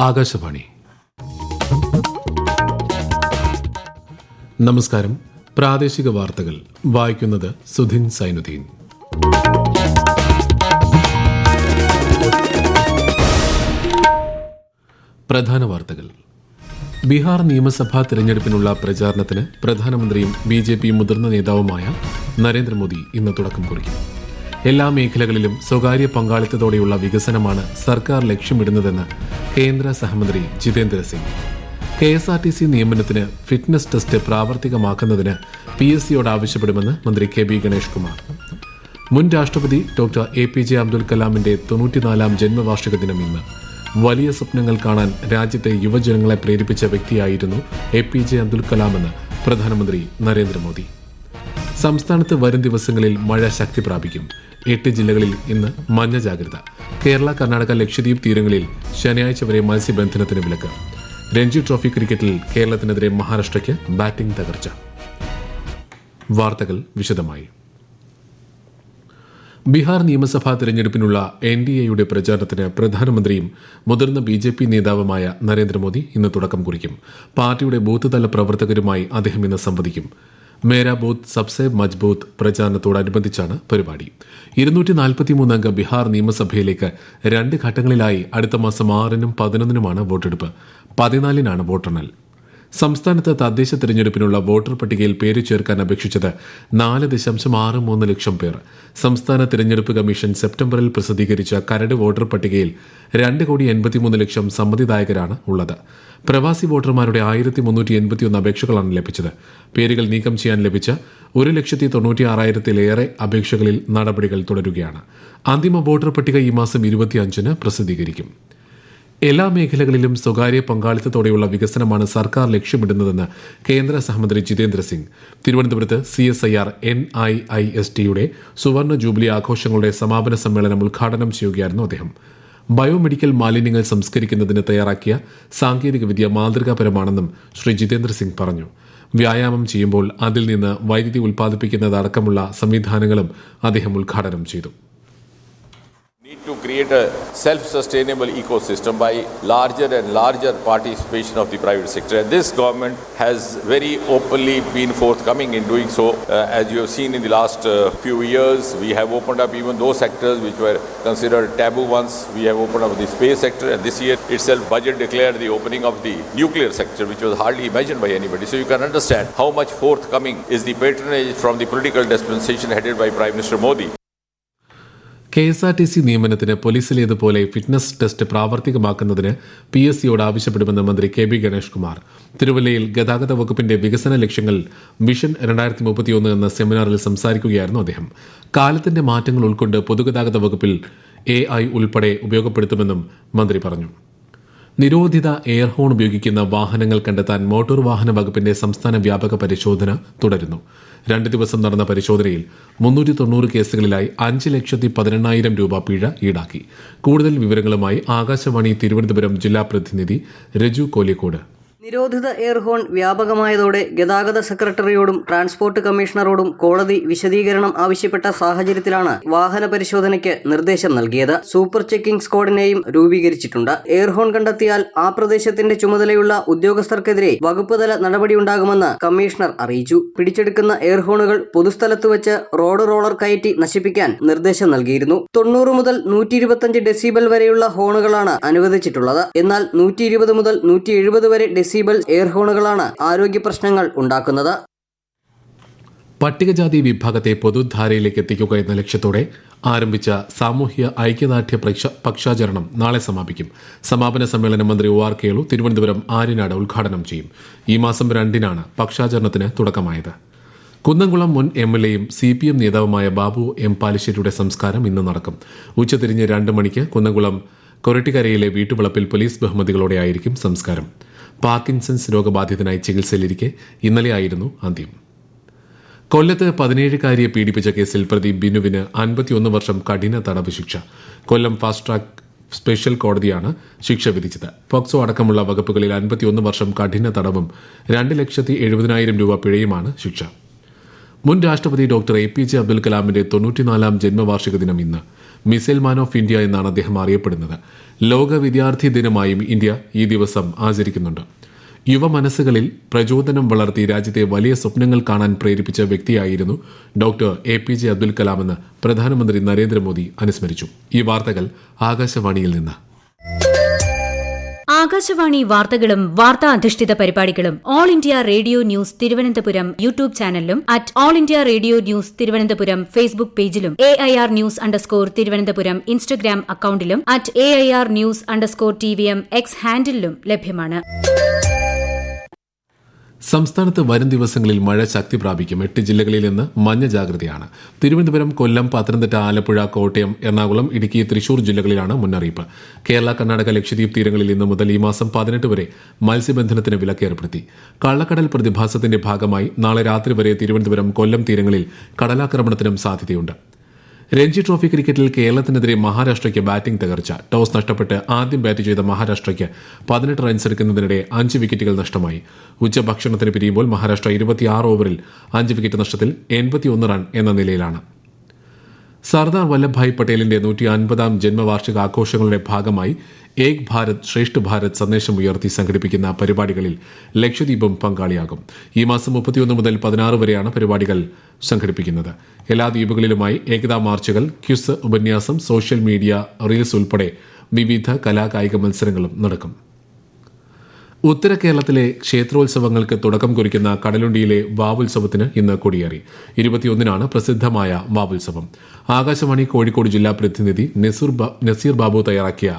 ആകാശവാണി. നമസ്കാരം. പ്രാദേശിക വാർത്തകൾ വായിക്കുന്നത് സുധിൻ സൈനുദ്ദീൻ. പ്രധാന വാർത്തകൾ. ബീഹാർ നിയമസഭാ തെരഞ്ഞെടുപ്പിനുള്ള പ്രചാരണത്തിന് പ്രധാനമന്ത്രിയും BJP മുതിർന്ന നേതാവുമായ നരേന്ദ്രമോദി ഇന്ന് തുടക്കം കുറിക്കും. എല്ലാ മേഖലകളിലും സ്വകാര്യ പങ്കാളിത്തത്തോടെയുള്ള വികസനമാണ് സർക്കാർ ലക്ഷ്യമിടുന്നതെന്ന് കേന്ദ്ര സഹമന്ത്രി ജിതേന്ദ്ര സിംഗ്. KSRTC നിയമനത്തിന് ഫിറ്റ്നസ് ടെസ്റ്റ് പ്രാവർത്തികമാക്കുന്നതിന് PSCയോട് ആവശ്യപ്പെടുമെന്ന് മന്ത്രി KB ഗണേഷ് കുമാർ. മുൻ രാഷ്ട്രപതി ഡോക്ടർ APJ അബ്ദുൽ കലാമിന്റെ 94ാം ജന്മവാർഷിക ദിനം ഇന്ന്. വലിയ സ്വപ്നങ്ങൾ കാണാൻ രാജ്യത്തെ യുവജനങ്ങളെ പ്രേരിപ്പിച്ച വ്യക്തിയായിരുന്നു APJ അബ്ദുൽ കലാമെന്ന് പ്രധാനമന്ത്രി നരേന്ദ്രമോദി. സംസ്ഥാനത്ത് വരും ദിവസങ്ങളിൽ മഴ ശക്തി പ്രാപിക്കും. 8 ജില്ലകളിൽ ഇന്ന് മഞ്ഞ ജാഗ്രത. കേരള, കർണാടക, ലക്ഷദ്വീപ് തീരങ്ങളിൽ ശനിയാഴ്ച വരെ മത്സ്യബന്ധനത്തിന് വിലക്ക്. രഞ്ജി ട്രോഫി ക്രിക്കറ്റിൽ കേരളത്തിനെതിരെ മഹാരാഷ്ട്രയ്ക്ക് ബാറ്റിംഗ് തകർച്ച. വാർത്തകൾ വിശദമായി. ബീഹാർ നിയമസഭാ തെരഞ്ഞെടുപ്പിനുള്ള NDAയുടെ പ്രചാരണത്തിന് പ്രധാനമന്ത്രിയും മുതിർന്ന BJP നേതാവുമായ നരേന്ദ്രമോദി ഇന്ന് തുടക്കം കുറിക്കും. പാർട്ടിയുടെ ബൂത്ത് തല പ്രവർത്തകരുമായി അദ്ദേഹം ഇന്ന് സംവദിക്കും. മേരാ ബൂത്ത് സബ്സെ മജ്ബൂത്ത് പ്രചാരണത്തോടനുബന്ധിച്ചാണ് പരിപാടി. 243 അംഗ ബീഹാർ നിയമസഭയിലേക്ക് 2 ഘട്ടങ്ങളിലായി അടുത്ത മാസം 6-നും 11-നുമാണ് വോട്ടെടുപ്പ്. 14-നാണ് വോട്ടെണ്ണൽ. സംസ്ഥാനത്ത് തദ്ദേശ തെരഞ്ഞെടുപ്പിനുള്ള വോട്ടർ പട്ടികയിൽ പേര് ചേർക്കാൻ അപേക്ഷിച്ചത് 4.63 ലക്ഷം പേർ. സംസ്ഥാന തെരഞ്ഞെടുപ്പ് കമ്മീഷൻ സെപ്റ്റംബറിൽ പ്രസിദ്ധീകരിച്ച കരട് വോട്ടർ പട്ടികയിൽ 2,83,00,000 സമ്മതിദായകരാണ് ഉള്ളത്. പ്രവാസി വോട്ടർമാരുടെ 1,381 അപേക്ഷകളാണ് ലഭിച്ചത്. പേരുകൾ നീക്കം ചെയ്യാൻ ലഭിച്ച 1,96,000-ലേറെ അപേക്ഷകളിൽ നടപടികൾ തുടരുകയാണ്. അന്തിമ വോട്ടർ പട്ടിക ഈ മാസം 25-ന് പ്രസിദ്ധീകരിക്കും. എല്ലാ മേഖലകളിലും സ്വകാര്യ പങ്കാളിത്തത്തോടെയുള്ള വികസനമാണ് സർക്കാർ ലക്ഷ്യമിടുന്നതെന്ന് കേന്ദ്ര സഹമന്ത്രി ജിതേന്ദ്ര സിംഗ്. തിരുവനന്തപുരത്ത് CSIR NIISTയുടെ സുവർണ ജൂബിലി ആഘോഷങ്ങളുടെ സമാപന സമ്മേളനം ഉദ്ഘാടനം ചെയ്യുകയായിരുന്നു അദ്ദേഹം. ബയോമെഡിക്കൽ മാലിന്യങ്ങൾ സംസ്കരിക്കുന്നതിന് തയ്യാറാക്കിയ സാങ്കേതികവിദ്യ മാതൃകാപരമാണെന്നും ശ്രീ ജിതേന്ദ്ര സിംഗ് പറഞ്ഞു. വ്യായാമം ചെയ്യുമ്പോൾ അതിൽ നിന്ന് വൈദ്യുതി ഉൽപ്പാദിപ്പിക്കുന്നതടക്കമുള്ള സംവിധാനങ്ങളും അദ്ദേഹം ഉദ്ഘാടനം ചെയ്തു. Need to create a self-sustainable ecosystem by larger and larger participation of the private sector. And this government has very openly been forthcoming in doing so. As you have seen in the last few years, we have opened up even those sectors which were considered taboo ones. We have opened up the space sector, and this year itself budget declared the opening of the nuclear sector, which was hardly imagined by anybody. So you can understand how much forthcoming is the patronage from the political dispensation headed by Prime Minister Modi. KSRTC നിയമനത്തിന് പോലീസിലേതുപോലെ fitness test പ്രാവർത്തികമാക്കുന്നതിന് PSCയോട് ആവശ്യപ്പെടുമെന്ന് മന്ത്രി KB Ganesh Kumar. തിരുവല്ലയിൽ ഗതാഗത വകുപ്പിന്റെ വികസന ലക്ഷ്യങ്ങൾ vision 2031 എന്ന സെമിനാറിൽ സംസാരിക്കുകയായിരുന്നു അദ്ദേഹം. കാലത്തിന്റെ മാറ്റങ്ങൾ ഉൾക്കൊണ്ട് പൊതുഗതാഗത വകുപ്പിൽ AI ഉൾപ്പെടെ ഉപയോഗപ്പെടുത്തുമെന്നും മന്ത്രി പറഞ്ഞു. നിരോധിത എയർ ഹോൺ ഉപയോഗിക്കുന്ന വാഹനങ്ങൾ കണ്ടെത്താൻ മോട്ടോർ വാഹന വകുപ്പിന്റെ സംസ്ഥാന വ്യാപക പരിശോധന തുടരുന്നു. 2 ദിവസം നടന്ന പരിശോധനയിൽ 390 കേസുകളിലായി 5,18,000 രൂപ പിഴ ഈടാക്കി. കൂടുതൽ വിവരങ്ങളുമായി ആകാശവാണി തിരുവനന്തപുരം ജില്ലാ പ്രതിനിധി രജു കോലിക്കോട്. നിരോധിത എയർ ഹോൺ വ്യാപകമായതോടെ ഗതാഗത സെക്രട്ടറിയോടും ട്രാൻസ്പോർട്ട് കമ്മീഷണറോടും കോടതി വിശദീകരണം ആവശ്യപ്പെട്ട സാഹചര്യത്തിലാണ് വാഹന പരിശോധനയ്ക്ക് നിർദ്ദേശം നൽകിയത്. സൂപ്പർ ചെക്കിംഗ് സ്ക്വാഡിനെയും രൂപീകരിച്ചിട്ടുണ്ട്. എയർ ഹോൺ കണ്ടെത്തിയാൽ ആ പ്രദേശത്തിന്റെ ചുമതലയുള്ള ഉദ്യോഗസ്ഥർക്കെതിരെ വകുപ്പ് തല നടപടിയുണ്ടാകുമെന്ന് കമ്മീഷണർ അറിയിച്ചു. പിടിച്ചെടുക്കുന്ന എയർ ഹോണുകൾ പൊതുസ്ഥലത്ത് വെച്ച് റോഡ് റോളർ കയറ്റി നശിപ്പിക്കാൻ നിർദ്ദേശം നൽകിയിരുന്നു. 90 മുതൽ 125 ഡെസിബൽ വരെയുള്ള ഹോണുകളാണ് അനുവദിച്ചിട്ടുള്ളത്. എന്നാൽ 120 മുതൽ 170 വരെ ഡെസിബൽ എയർ ഹോണുകളാണ് ആരോഗ്യ പ്രശ്നങ്ങൾ ഉണ്ടാക്കുന്നത്. പട്ടികജാതി വിഭാഗത്തെ പൊതുധാരയിലേക്ക് എത്തിക്കുക എന്ന ലക്ഷ്യത്തോടെ ആരംഭിച്ച സാമൂഹ്യ ഐക്യദാർഢ്യ പക്ഷാചരണം നാളെ സമാപിക്കും. സമാപന സമ്മേളനം മന്ത്രി OR കേളു തിരുവനന്തപുരം ആര്യനാട് ഉദ്ഘാടനം ചെയ്യും. ഈ മാസം 2-നാണ് പക്ഷാചരണത്തിന് തുടക്കമായത്. കുന്നംകുളം മുൻ MLAയും CPM നേതാവുമായ ബാബു M പാലിശ്ശേരിയുടെ സംസ്കാരം ഇന്ന് നടക്കും. ഉച്ചതിരിഞ്ഞ് 2 മണിക്ക് കുന്നംകുളം കൊരട്ടിക്കരയിലെ വീട്ടുവളപ്പിൽ പോലീസ് ബഹുമതികളോടെയായിരിക്കും സംസ്കാരം. പാർക്കിൻസൺസ് രോഗബാധിതനായി ചികിത്സയിലിരിക്കെ ഇന്നലെയായിരുന്നു അന്ത്യം. കൊല്ലത്ത് 17-കാരിയെ പീഡിപ്പിച്ച കേസിൽ പ്രതി ബിനുവിന് 51 വർഷം കഠിന തടവ് ശിക്ഷ. കൊല്ലം ഫാസ്റ്റ് ട്രാക്ക് സ്പെഷ്യൽ കോടതിയാണ് ശിക്ഷ വിധിച്ചത്. പോക്സോ അടക്കമുള്ള വകുപ്പുകളിൽ 51 വർഷം കഠിന തടവും 2,70,000 രൂപ പിഴയുമാണ് ശിക്ഷ. മുൻ രാഷ്ട്രപതി ഡോക്ടർ APJ അബ്ദുൽ കലാമിന്റെ 94ാം ജന്മവാർഷിക ദിനം ഇന്ന്. മിസൈൽ മാൻ ഓഫ് ഇന്ത്യ എന്നാണ് അദ്ദേഹം അറിയപ്പെടുന്നത്. ലോക വിദ്യാർത്ഥി ദിനമായും ഇന്ത്യ ഈ ദിവസം ആചരിക്കുന്നുണ്ട്. യുവ മനസ്സുകളിൽ പ്രചോദനം വളർത്തി രാജ്യത്തെ വലിയ സ്വപ്നങ്ങൾ കാണാൻ പ്രേരിപ്പിച്ച വ്യക്തിയായിരുന്നു ഡോക്ടർ APJ അബ്ദുൽ കലാമെന്ന് പ്രധാനമന്ത്രി നരേന്ദ്രമോദി അനുസ്മരിച്ചു. ഈ വാർത്തകൾ ആകാശവാണിയിൽ നിന്ന്. ആകാശവാണി വാർത്തകളും വാർത്താ അധിഷ്ഠിത പരിപാടികളും all India radio news Thiruvananthapuram YouTube ചാനലിലും all India radio news Thiruvananthapuram Facebook പേജിലും AIR ന്യൂസ് _തിരുവനന്തപുരം ഇൻസ്റ്റഗ്രാം അക്കൌണ്ടിലും @AIR ന്യൂസ് _TVM X ഹാൻഡിലും ലഭ്യമാണ്. സംസ്ഥാനത്ത് വരും ദിവസങ്ങളിൽ മഴ ശക്തി പ്രാപിക്കും. 8 ജില്ലകളിൽ ഇന്ന് മഞ്ഞ ജാഗ്രതയാണ്. തിരുവനന്തപുരം, കൊല്ലം, പത്തനംതിട്ട, ആലപ്പുഴ, കോട്ടയം, എറണാകുളം, ഇടുക്കി, തൃശൂർ ജില്ലകളിലാണ് മുന്നറിയിപ്പ്. കേരള, കർണാടക, ലക്ഷദ്വീപ് തീരങ്ങളിൽ ഇന്ന് മുതൽ ഈ മാസം 18 വരെ മത്സ്യബന്ധനത്തിന് വിലക്ക് ഏർപ്പെടുത്തി. കള്ളക്കടൽ പ്രതിഭാസത്തിന്റെ ഭാഗമായി നാളെ രാത്രി വരെ തിരുവനന്തപുരം, കൊല്ലം തീരങ്ങളിൽ കടലാക്രമണത്തിനും സാധ്യതയുണ്ട്. രഞ്ജി ട്രോഫി ക്രിക്കറ്റിൽ കേരളത്തിനെതിരെ മഹാരാഷ്ട്രയ്ക്ക് ബാറ്റിംഗ് തകർച്ച. ടോസ് നഷ്ടപ്പെട്ട് ആദ്യം ബാറ്റ് ചെയ്ത മഹാരാഷ്ട്രയ്ക്ക് 18 റൺസ് എടുക്കുന്നതിനിടെ 5 വിക്കറ്റുകൾ നഷ്ടമായി. ഉച്ചഭക്ഷണത്തിന് പിരിയുമ്പോൾ മഹാരാഷ്ട്ര 26 ഓവറിൽ 5 വിക്കറ്റ് നഷ്ടത്തിൽ 81 റൺ എന്ന നിലയിലാണ്. സർദാർ വല്ലഭായ് പട്ടേലിന്റെ 150ാം ജന്മവാർഷിക ആഘോഷങ്ങളുടെ ഭാഗമായി ഏക് ഭാരത് ശ്രേഷ്ഠ ഭാരത് സന്ദേശമുയർത്തി സംഘടിപ്പിക്കുന്ന പരിപാടികളിൽ ലക്ഷദ്വീപും പങ്കാളിയാകും. ഈ മാസം 31 മുതൽ 16 വരെയാണ് പരിപാടികൾ സംഘടിപ്പിക്കുന്നത്. എല്ലാ ദ്വീപുകളിലുമായി ഏകതാ മാർച്ചുകൾ, ക്വിസ്, ഉപന്യാസം, സോഷ്യൽ മീഡിയ, റീൽസ് ഉൾപ്പെടെ വിവിധ കലാകായിക മത്സരങ്ങളും നടക്കും. ഉത്തര കേരളത്തിലെ ക്ഷേത്രോത്സവങ്ങൾക്ക് തുടക്കം കുറിക്കുന്ന കടലുണ്ടിയിലെ വാവുത്സവത്തിന് ഇന്ന് കൊടിയേറി. 21-നാണ് പ്രസിദ്ധമായ വാവുത്സവം. ആകാശവാണി കോഴിക്കോട് ജില്ലാ പ്രതിനിധി നസീർ ബാബു തയ്യാറാക്കിയ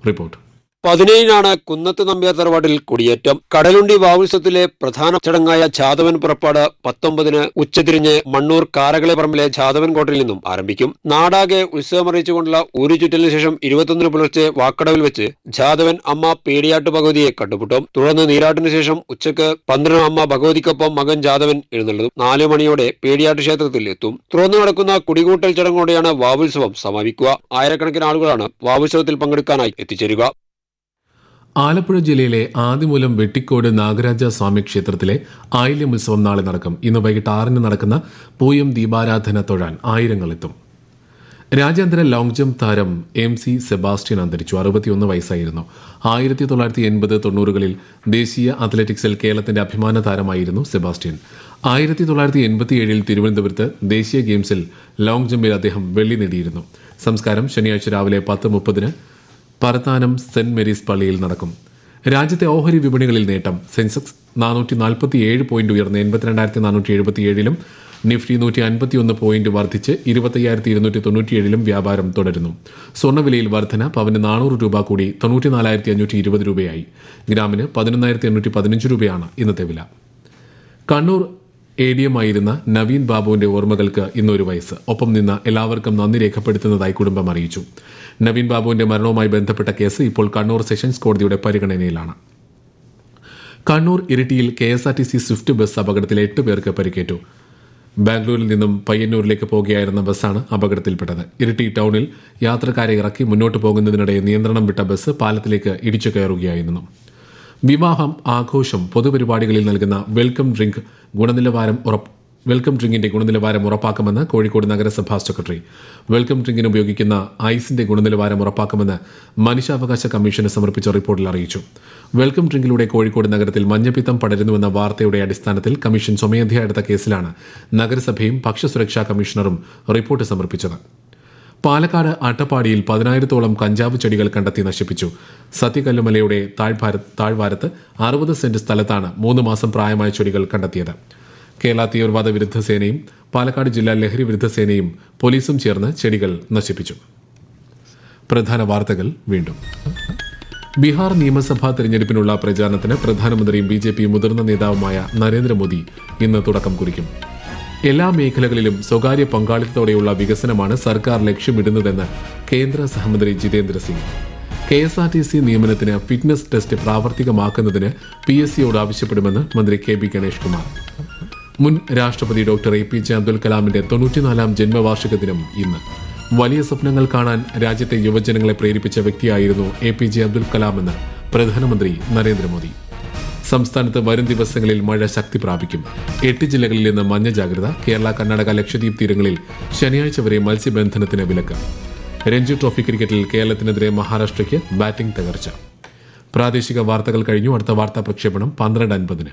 റിപ്പോർട്ട്. 17-നാണ് കുന്നത്ത് നമ്പ്യാർ തറവാട്ടിൽ കൊടിയേറ്റം. കടലുണ്ടി വാവുത്സവത്തിലെ പ്രധാന ചടങ്ങായ ചാതവൻ പുറപ്പാട് 19-ന് ഉച്ചതിരിഞ്ഞ് മണ്ണൂർ കാരകളെ പറമ്പിലെ ചാതവൻ കോട്ടയിൽ നിന്നും ആരംഭിക്കും. നാടാകെ ഉത്സവമറിയിച്ചുകൊണ്ടുള്ള ഊരുചുറ്റലിന് ശേഷം 21-ന് പുലർച്ചെ വാക്കടവിൽ വെച്ച് ജാതവൻ അമ്മ പേടിയാട്ട് ഭഗവതിയെ കണ്ടുമുട്ടും. തുടർന്ന് നീരാട്ടിന് ശേഷം ഉച്ചക്ക് 12-ന് അമ്മ ഭഗവതിക്കൊപ്പം മകൻ ജാതവൻ എഴുന്നള്ളും. 4 മണിയോടെ പേടിയാട്ട് ക്ഷേത്രത്തിൽ എത്തും. തുടർന്ന് നടക്കുന്ന കുടികൂട്ടൽ ചടങ്ങോടെയാണ് വാവുത്സവം സമാപിക്കുക. ആയിരക്കണക്കിന് ആളുകളാണ് വാവുത്സവത്തിൽ പങ്കെടുക്കാനായി എത്തിച്ചേരുക. ആലപ്പുഴ ജില്ലയിലെ ആദിമൂലം വെട്ടിക്കോട് നാഗരാജ സ്വാമി ക്ഷേത്രത്തിലെ ആയില്യം ഉത്സവം നാളെ നടക്കും. ഇന്ന് വൈകിട്ട് 6-ന് നടക്കുന്ന പൂയം ദീപാരാധന തൊഴാൻ ആയിരങ്ങളെത്തും. രാജ്യാന്തര ലോങ് ജംപ് താരം MC സെബാസ്റ്റ്യൻ അന്തരിച്ചു. 61 വയസ്സായിരുന്നു. 1980-90കളിൽ ദേശീയ അത്ലറ്റിക്സിൽ കേരളത്തിന്റെ അഭിമാന താരമായിരുന്നു സെബാസ്റ്റ്യൻ. 1987-ൽ തിരുവനന്തപുരത്ത് ദേശീയ ഗെയിംസിൽ ലോങ് ജമ്പിൽ അദ്ദേഹം വെള്ളി നേടിയിരുന്നു. സംസ്കാരം ശനിയാഴ്ച രാവിലെ 10:30-ന് പരത്താനം സെന്റ് മേരീസ് പള്ളിയിൽ നടക്കും. രാജ്യത്തെ ഓഹരി വിപണികളിൽ നേട്ടം. സെൻസെക്സ് 447 പോയിന്റ് ഉയർന്ന് 82,477-ലും നിഫ്റ്റി 151 പോയിന്റ് വർദ്ധിച്ച് 25,297-ലും വ്യാപാരം തുടരുന്നു. സ്വർണ്ണവിലയിൽ വർധന. പവന് 400 രൂപ കൂടി 94,520 രൂപയായി. ഗ്രാമിന് 11,815 രൂപയാണ് ഇന്നത്തെ വില. കണ്ണൂർ ADM ആയിരുന്ന നവീൻ ബാബുവിന്റെ ഓർമ്മകൾക്ക് ഇന്നൊരു വയസ്സ്. ഒപ്പം നിന്ന് എല്ലാവർക്കും നന്ദി രേഖപ്പെടുത്തുന്നതായി കുടുംബം അറിയിച്ചു. നവീൻ ബാബുവിന്റെ മരണവുമായി ബന്ധപ്പെട്ട കേസ് ഇപ്പോൾ കണ്ണൂർ സെഷൻസ് കോടതിയുടെ പരിഗണനയിലാണ്. കണ്ണൂർ ഇരിട്ടിയിൽ KSRTC സ്വിഫ്റ്റ് ബസ് അപകടത്തിൽ 8 പേർക്ക് പരിക്കേറ്റു. ബാംഗ്ലൂരിൽ നിന്നും പയ്യന്നൂരിലേക്ക് പോകുകയായിരുന്ന ബസ്സാണ് അപകടത്തിൽപ്പെട്ടത്. ഇരിട്ടി ടൗണിൽ യാത്രക്കാരെ ഇറക്കി മുന്നോട്ട് പോകുന്നതിനിടെ നിയന്ത്രണം വിട്ട ബസ് പാലത്തിലേക്ക് ഇടിച്ചു കയറുകയായിരുന്നു. വിവാഹം, ആഘോഷം, പൊതുപരിപാടികളിൽ നൽകുന്ന വെൽക്കം ഡ്രിങ്കിന്റെ ഗുണനിലവാരം ഉറപ്പാക്കുമെന്ന് കോഴിക്കോട് നഗരസഭാ സെക്രട്ടറി. വെൽക്കം ഡ്രിങ്കിന് ഉപയോഗിക്കുന്ന ഐസിന്റെ ഗുണനിലവാരം ഉറപ്പാക്കുമെന്ന് മനുഷ്യാവകാശ കമ്മീഷന് സമർപ്പിച്ച റിപ്പോർട്ടിൽ അറിയിച്ചു. വെൽക്കം ഡ്രിങ്കിലൂടെ കോഴിക്കോട് നഗരത്തിൽ മഞ്ഞപ്പിത്തം പടരുന്നുവെന്ന വാർത്തയുടെ അടിസ്ഥാനത്തിൽ കമ്മീഷൻ സ്വമേധയാ എടുത്ത കേസിലാണ് നഗരസഭയും ഭക്ഷ്യസുരക്ഷാ കമ്മീഷണറും റിപ്പോർട്ട് സമർപ്പിച്ചത്. പാലക്കാട് അട്ടപ്പാടിയിൽ 10,000-ഓളം കഞ്ചാവ് ചെടികൾ കണ്ടെത്തി നശിപ്പിച്ചു. സത്യകല്ലുമലയുടെ താഴ്വാരത്ത് 60 സെന്റ് സ്ഥലത്താണ് 3 മാസം പ്രായമായ ചെടികൾ കണ്ടെത്തിയത്. കേരള തീവ്രവാദ വിരുദ്ധ സേനയും പാലക്കാട് ജില്ലാ ലഹരി വിരുദ്ധ സേനയും പോലീസും ചേർന്ന് ചെടികൾ നശിപ്പിച്ചു. പ്രധാന വാർത്തകൾ വീണ്ടും. ബീഹാർ നിയമസഭാ തെരഞ്ഞെടുപ്പിനുള്ള പ്രചാരണത്തിന് പ്രധാനമന്ത്രിയും BJP മുതിർന്ന നേതാവുമായ നരേന്ദ്രമോദി ഇന്ന് തുടക്കം കുറിക്കും. എല്ലാ മേഖലകളിലും സ്വകാര്യ പങ്കാളിത്തത്തോടെയുള്ള വികസനമാണ് സർക്കാർ ലക്ഷ്യമിടുന്നതെന്ന് കേന്ദ്ര സഹമന്ത്രി ജിതേന്ദ്ര സിംഗ്. KSRTC നിയമനത്തിന് ഫിറ്റ്നസ് ടെസ്റ്റ് പ്രാവർത്തികമാക്കുന്നതിന് PSCയോട് ആവശ്യപ്പെടുമെന്ന് മന്ത്രി KB ഗണേഷ് കുമാർ. മുൻ രാഷ്ട്രപതി ഡോക്ടർ APJ അബ്ദുൽ കലാമിന്റെ 94-ാം ജന്മവാർഷിക ദിനം ഇന്ന്. വലിയ സ്വപ്നങ്ങൾ കാണാൻ രാജ്യത്തെ യുവജനങ്ങളെ പ്രേരിപ്പിച്ച വ്യക്തിയായിരുന്നു APJ അബ്ദുൽ കലാമെന്ന് പ്രധാനമന്ത്രി നരേന്ദ്രമോദി. സംസ്ഥാനത്ത് വരും ദിവസങ്ങളിൽ മഴ ശക്തി പ്രാപിക്കും. 8 ജില്ലകളിൽ നിന്ന് മഞ്ഞ ജാഗ്രത. കേരള, കർണാടക, ലക്ഷദ്വീപ് തീരങ്ങളിൽ ശനിയാഴ്ച വരെ മത്സ്യബന്ധനത്തിന് വിലക്ക്. രഞ്ജി ട്രോഫി ക്രിക്കറ്റിൽ കേരളത്തിനെതിരെ മഹാരാഷ്ട്രയ്ക്ക് ബാറ്റിംഗ് തകർച്ച. പ്രാദേശിക വാർത്തകൾ കഴിഞ്ഞു. അടുത്ത വാർത്താ പ്രക്ഷേപണം 12:50.